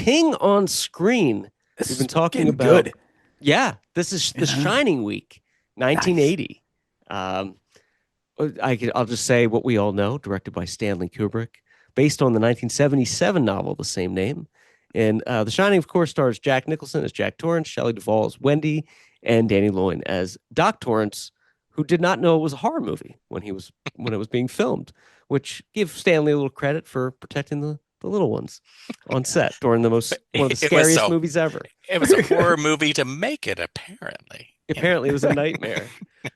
king on screen. This We've is been talking getting about, good. yeah, this is The Yeah. Shining Week, Nice. 1980. Um, I'll just say what we all know, directed by Stanley Kubrick, based on the 1977 novel, the same name. And The Shining, of course, stars Jack Nicholson as Jack Torrance, Shelley Duvall as Wendy, and Danny Lloyd as Doc Torrance, who did not know it was a horror movie when it was being filmed, which give Stanley a little credit for protecting the little ones on set during But one of the it was scariest so movies ever. it was a horror movie to make it, apparently. Apparently, it was a nightmare.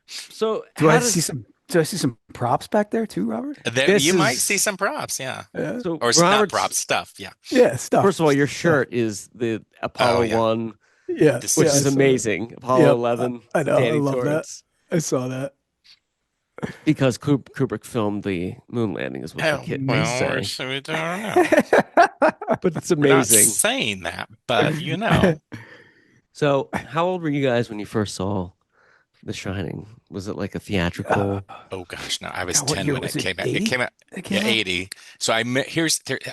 So Do how I see does some? Do I see some props back there too, Robert? There, this you might see is some props, yeah. Yeah. so Or not Robert's props, stuff, yeah. Yeah. Stuff. first of all, your Stuff. shirt is the Oh Apollo yeah, 1, Yeah. the which Yeah. I is suit. saw that. amazing. Apollo Yep. 11, I know. I Danny love that. Torrance, I saw that. because Kubrick filmed the moon landing, is what the Oh, kids well, say. so we don't know. But it's We're not amazing. saying that, but you know. So, how old were you guys when you first saw The Shining? Was it like a uh, theatrical? Oh gosh, no, I was God, what 10 year when was it it? came out. It 80? came out, It yeah, came out. 80. So I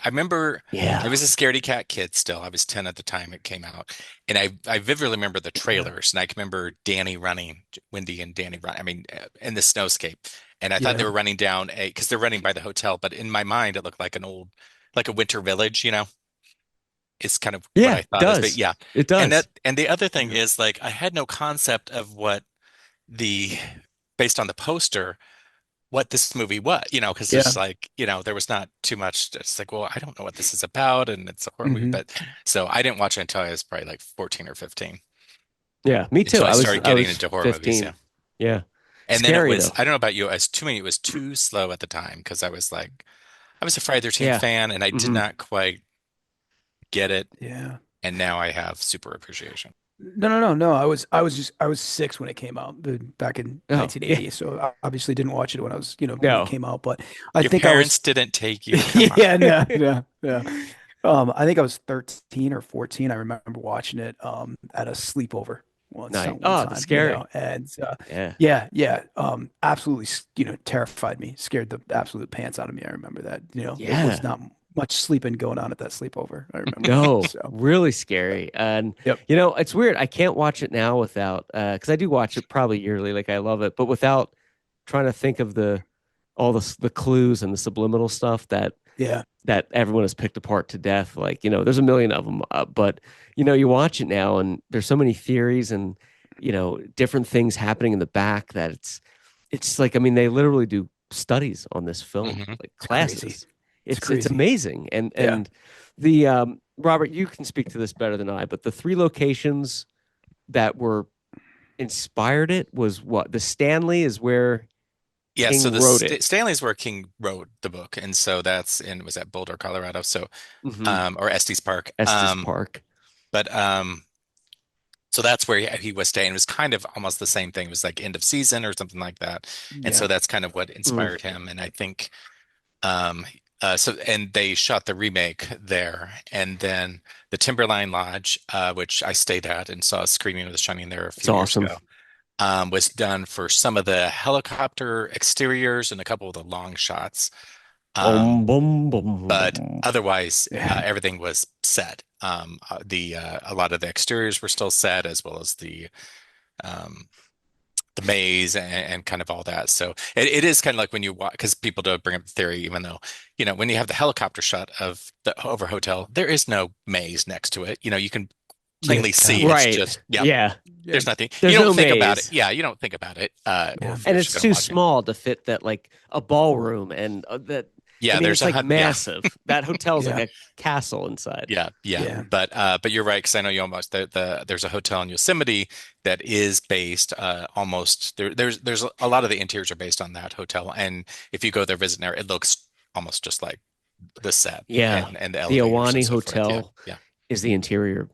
remember I Yeah. was a scaredy cat kid still. I was 10 at the time it came out. And I vividly remember the Yeah. trailers, and I can remember Danny running, Wendy and Danny run. I mean, in the snowscape. And I thought they Yeah. were running down because they're running by the hotel, but in my mind it looked like like a winter village, is kind of what Yeah, I it thought as, but does. yeah. It And does. the other thing Yeah. is like I had no concept of what the based on the poster what this movie was, because Yeah. there's like, there was not too much. It's like, well, I don't know what this is about, and it's a horror movie, Hmm. but so I didn't watch it until I was probably like 14 or 15, Yeah, me too. until I started I getting was into horror movies, yeah. 15. Yeah. And then it Scary was, though. I don't know about you, as to me, it was too slow at the time because I was a Friday 13 Yeah. fan, and I did Hmm. not quite get it, Yeah. and now I have super appreciation. No. I was 6 when it came out, back in Oh, yeah. 1980. So I obviously didn't watch it when I was, when it No. came out. But I Your think I was, parents didn't take you, come on. yeah, no, no, no. I think I was 13 or 14. I remember watching it at a sleepover Nice. one Oh, that's time, scary. and Yeah. yeah, yeah, absolutely, terrified me, scared the absolute pants out of me. I remember that. It was Yeah. not much sleeping going on at that sleepover. I remember that. No, So, really scary. And yep. it's weird. I can't watch it now without because I do watch it probably yearly, like I love it, but without trying to think of all the clues and the subliminal stuff Yeah. that everyone has picked apart to death. Like, there's a million of them, but you watch it now and there's so many theories and different things happening in the back that it's like, I mean, they literally do studies on this film, Hmm. like It's crazy. classes. It's It's crazy. amazing. And Yeah. the Robert, you can speak to this better than I, but the three locations that were inspired it was what? The Stanley is where Yeah, so King wrote it. Stanley's where King wrote the book, and so was at Boulder, Colorado, so Hmm. or Estes Park. Estes Park. But so that's where he was staying. It was kind of almost the same thing. It was like end of season or something like that. And so Yeah. that's kind of what Mm. inspired him. And I think and they shot the remake there. And then the Timberline Lodge, which I stayed at and saw a screening of The Shining there a It's few years awesome. ago, was done for some of the helicopter exteriors and a couple of the long shots. Um, Boom, boom, boom, but boom. otherwise, Yeah. everything was set. The A lot of the exteriors were still set, as well as um, the maze and kind of all that. So it is kind of like when you watch, because people do bring up the theory, even though when you have the helicopter shot of the over hotel, there is no maze next to it. You can plainly Yeah. see it's Right. just yeah. Yeah. Yeah. There's nothing. You There's don't no think about it. maze. Yeah, you don't think about it. Or Yeah. if And you're it's just gonna too watch it. small to fit that like a ballroom and that I Yeah, mean there's it's a like hut. Yeah, massive. That hotel's like Yeah. a castle inside. yeah. Yeah. But you're right because I know you almost there's a hotel in Yosemite that is based almost there's a lot of the interiors are based on that hotel, and if you go there visit there, it looks almost just like the set Yeah. and the The elevators and Awani so forth. Yeah, Hotel yeah, is the interior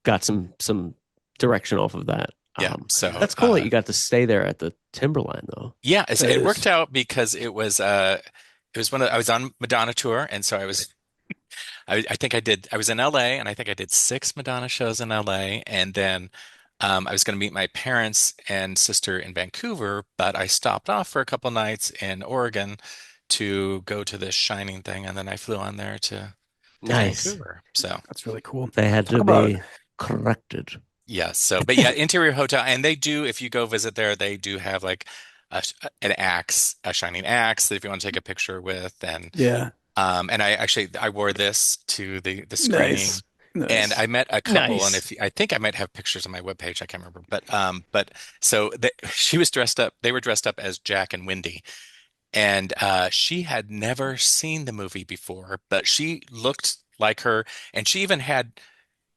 got some direction off of that. yeah. So That's cool that you got to stay there at the Timberline though. yeah, That it worked is. out because it was I was on Madonna tour, and so I think I was in LA, and I think I did 6 Madonna shows in LA, and then I was going to meet my parents and sister in Vancouver, but I stopped off for a couple nights in Oregon to go to this Shining thing, and then I flew on there to to Nice. Vancouver. So That's really cool. They had Talk to about be corrected. yeah, so but yeah, interior hotel, and they do, if you go visit there, they do have like an axe, a shining axe that if you want to take a picture with, and I wore this to the screening, nice, and nice. I met a couple, and Nice. if I think I might have pictures on my webpage, I can't remember, but so she was dressed up, they were dressed up as Jack and Wendy, and she had never seen the movie before, but she looked like her, and she even had.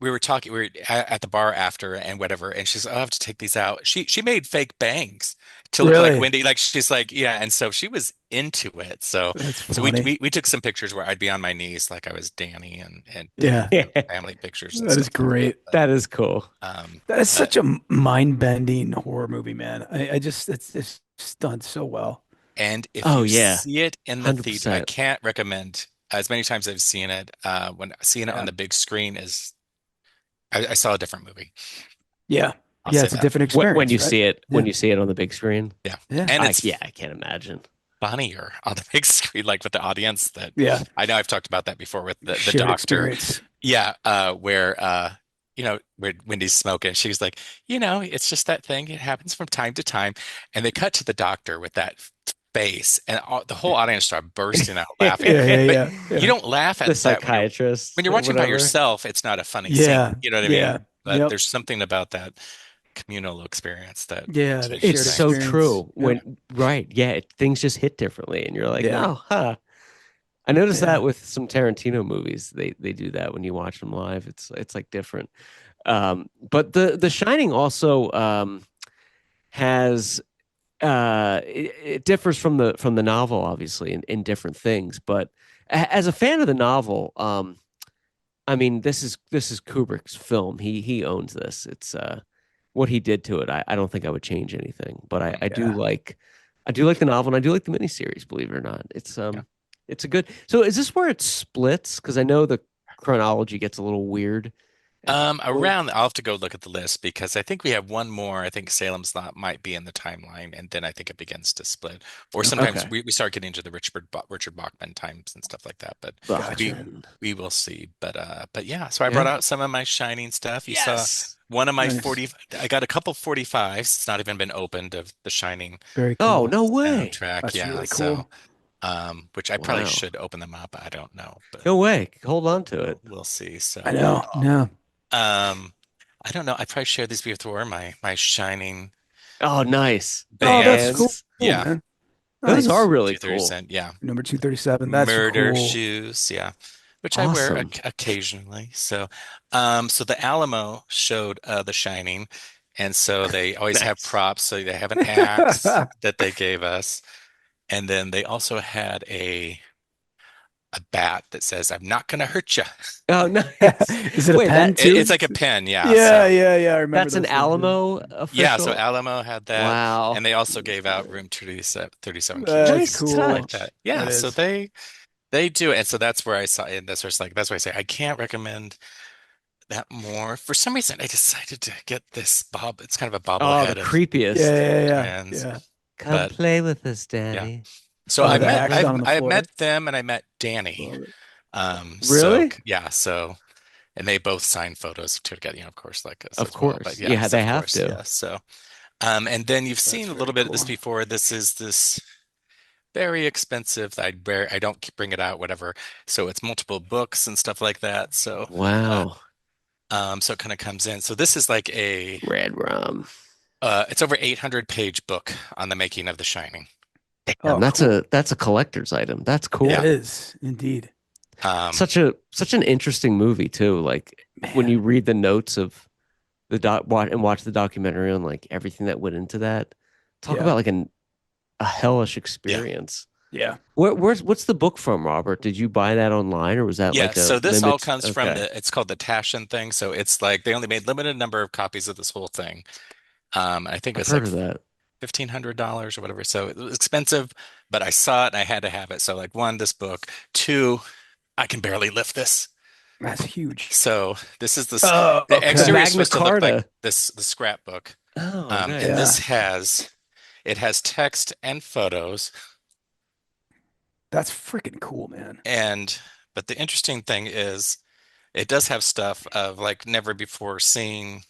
We were at the bar after and whatever, and she's, oh, I have to take these out. She made fake bangs to look like Really? Wendy. Like she's like, yeah, and so she was into it. That's So we funny. we took some pictures where I'd be on my knees like I was Danny and Yeah, family pictures and that is stuff like that. great. That is cool. That is But such a mind-bending horror movie, man. I just it's just done so well. and if Oh you yeah, see it in the theater, I 100%. can't recommend as many times as I've seen it. When seeing it on Yeah. the big screen is I saw a different movie. Yeah. I'll Yeah, say it's a that. different When experience, you right? see it, Yeah. when you see it on the big screen, Yeah, Yeah. and it's yeah, I can't imagine. funnier on the big screen, like with the audience. That Yeah. I know I've talked about that before with the Shared doctor. experience. Yeah, where where Wendy's smoking, she's like, it's just that thing. It happens from time to time, and they cut to the doctor with that face, and the whole audience started bursting out laughing. Yeah, yeah, But yeah, you yeah. don't laugh The at that when psychiatrist you're or watching by whatever. yourself. It's not a funny scene. Yeah. You know what I Yeah. mean? But Yep. there's something about that communal experience that Yeah, that changed shared It's so things. experience. true. Yep. Right, yeah, things just hit differently, and you're like, Yeah. oh, huh. I noticed that Yeah. with some Tarantino movies. They do that when you watch them live. It's like different. But the Shining also has it differs from the novel, obviously, in different things. But as a fan of the novel, I mean, this is Kubrick's film. He owns this. It's what he did to it. I don't think I would change anything. But I Yeah. I do like the novel, and I do like the miniseries. Believe it or not, Yeah. it's a good. So is this where it splits? Because I know the chronology gets a little weird. I'll have to go look at the list because I think we have one more. I think Salem's Lot might be in the timeline, and then I think it begins to split. Or sometimes Okay, we start getting into the Richard Bachman times and stuff like that. But we Gotcha. we will see. But yeah, so I brought yeah. out some of my Shining stuff. You saw Yes. one of my Nice. 40. I got a couple 45s. It's not even been opened of the Shining Very Oh, cool. no way. soundtrack. That's Yeah, really so cool. which I probably Wow. should open them up. I don't know, but No way. Hold on to it. we'll see. I So. know. No. Um, I don't know. I probably shared these before. My Shining Oh, nice. The Oh, that's cool, bands. hands. Yeah. man. Those are Nice. really cool. 230 cent. Yeah. Number 237. That's Murder cool. shoes. Yeah. Which I wear Awesome. occasionally. So the Alamo showed The Shining. And so they always have Nice. props. So they have an axe that they gave us. And then they also had a bat that says, I'm not gonna hurt you. Oh, nice. Is it a Wait, pen too? It's like a pen, yeah. Yeah, So yeah, yeah. I remember that's an those things. Yeah. Alamo yeah, so official. Alamo had that, Wow. and they also gave out room 37 That's keys Nice and stuff like cool. touch. that. Yeah, That so is. they do it, and so that's where I saw it. That's why I say I can't recommend that more. For some reason, I decided to get this bob. It's kind of a Oh, the bobblehead of creepiest. Yeah, yeah, yeah, twins, yeah. Come but play with us, yeah. Daddy. So Oh, the axe Right? down on the I floor. met them and I met Danny. Love it. Really? Yeah, so and they both signed photos together, of course, like us Of as well. But course. Yeah, yes, they of have course, to. yeah. So and then you've That's seen a little very bit of this cool. before. This is this very expensive. I don't bring it out, whatever. So it's multiple books and stuff like that. Wow. So it kind of comes in. So this is like Red rum. it's over 800-page book on the making of The Shining. Damn, Oh, cool. that's a collector's item. That's It cool. Yeah. is indeed. Such an interesting movie too. Like when you Man. read the notes of the watch the documentary on like everything that went into that. Talk Yeah. about like a hellish Yeah. experience. Yeah. What's the book from, Robert? Did you buy that online or was that Yeah, like a so this all limit? comes from Okay. it's called the Taschen thing. So it's like they only made limited number of copies of this whole thing. I think I've it's like heard of that. $1,500 or whatever. So it was expensive, but I saw it and I had to have it. So like one, this book, two, I can barely lift this. That's huge. So this is Oh, the okay. The exterior is Magna supposed to look like Carta. the scrapbook. Oh, And nice. Yeah. this has text and photos That's freaking cool, man. and But the interesting thing is it does have stuff of like never before seen.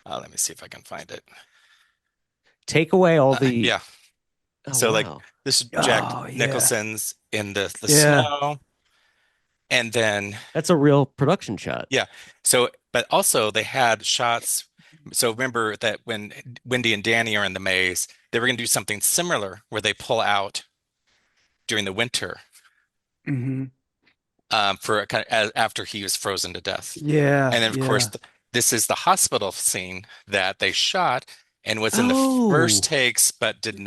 Let me see if I can find it. Take away all the. Yeah. Oh So like wow, this is Jack Oh yeah. Nicholson's in the Yeah. snow, and then that's a real production shot. yeah. So but also they had shots. So remember that when Wendy and Danny are in the maze, they were going to do something similar where they pull out during the winter Hmm. for a kind of, after he was frozen to death. Yeah. And then, of course, Yeah. this is the hospital scene that they shot and was in the first Oh, takes, but Didn't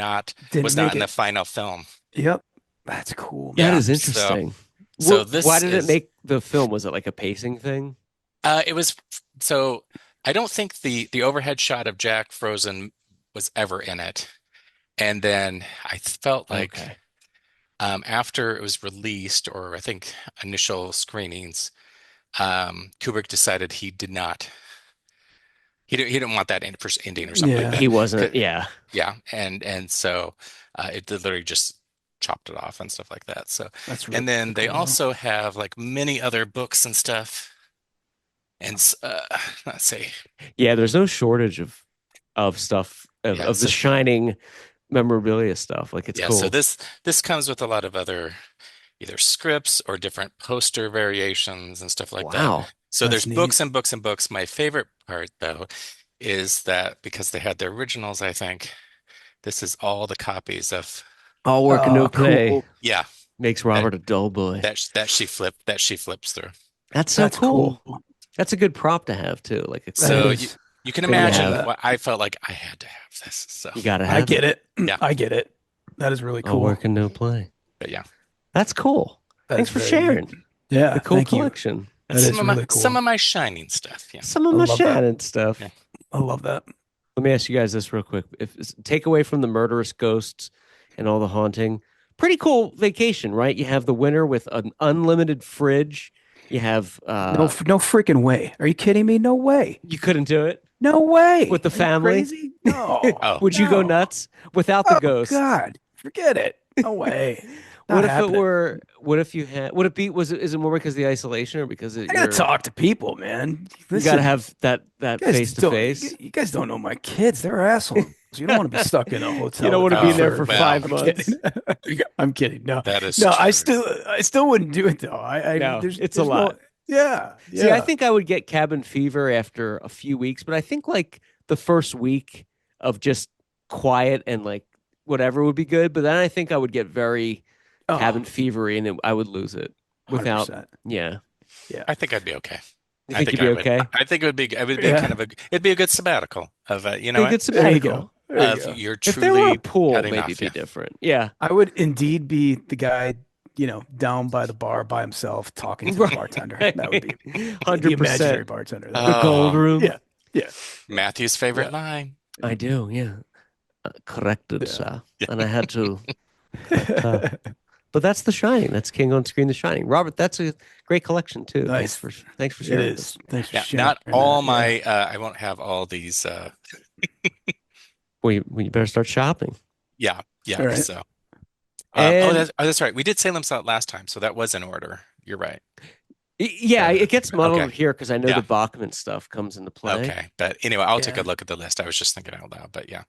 was not make in the it. final film. Yep. That's cool, that Yeah. man. is interesting. So Why this did it is, make the film? Was it like a pacing thing? it was, so I don't think the overhead shot of Jack frozen was ever in it. And then I felt like Okay. after it was released, or I think initial screenings, Kubrick decided he did not. He didn't want that ending or something like Yeah. that. He wasn't. 'Cause- Yeah. Yeah, and so it literally just chopped it off and stuff like that. So, That's really and then they cool. also have like many other books and stuff. And let's see, Yeah. There's no shortage of stuff yeah, of the so Shining memorabilia stuff. Like it's yeah, so cool. this comes with a lot of other either scripts or different poster variations and stuff like that. Wow. So That's there's neat. books and books and books. My favorite part though is that because they had the originals, I think this is all the copies of All work and no Oh, play cool. yeah makes that Robert a dull boy. that she flips through. That's so That's cool. cool. That's a good prop to have too. Like it's That So cool is. you can that you I love imagine have. that. what I felt like I had to have this. So You got to I have get it. it. yeah, I get it. That is really All cool. work and no play. but yeah, That's cool. That Thanks is for very neat. sharing Yeah. the cool Thank you. collection. That that's is really some cool. of my shining stuff. Yeah, Some of I my love that. Shannon stuff. yeah. I love that. Let me ask you guys this real quick. If take away from the murderous ghosts and all the haunting, pretty cool vacation, right? You have the winter with an unlimited fridge. You have No freaking way. Are you kidding me? No way. you couldn't do it No way. with the Are you family. crazy? No. Oh, Would you go No. nuts without the Oh ghosts? God. Forget it. No way. What Not if it happening. were? What if you had? Would it be? Was it? Is it more because of the isolation or because I gotta you're? talk to people, man. You got to Listen, have that you guys face to don't face. you guys don't know my kids. They're assholes. You don't want to be stuck in a You hotel don't with want to them be in oh, there for for well, five I'm months. kidding. I'm kidding. No. that is No, true. I still wouldn't do it though. I No, it's a there's no lot. yeah, See, I yeah. think I would get cabin fever after a few weeks, but I think like the first week of just quiet and like whatever would be good. But then I think I would get very Oh, cabin fevery and I would lose it without. 100%. Yeah. Yeah. I think I'd be okay. You I think you'd think be I would. okay? I think it would be kind Yeah. of it'd be a good sabbatical of you know Be a what good There you sabbatical. go. There you of go. you're If there were a truly pool, cutting maybe it'd off. be Yeah. different. Yeah. I would indeed be the guy, down by the bar by himself talking to the bartender. That would be the imaginary 100%. bartender. That The would be me. gold Oh, room. Yeah. Yeah. Matthew's favorite Yeah. line. I do. Yeah. Corrected, Yeah. sir. And I had to. But that's The Shining. That's King on Screen, The Shining. Robert, that's a great collection too. Nice. Thanks for It sharing is. this. Thanks for Yeah, sharing not all that. Yeah. my. I won't have all these. Well, you better start shopping. Yeah, yeah. All right. So, And that's right. We did Salem Slot last time, so that was in order. You're right. yeah, it gets muddled Okay. here because I know Yeah. the Bachman stuff comes into play. Okay, but anyway, I'll take a Yeah. look at the list. I was just thinking out loud, but yeah.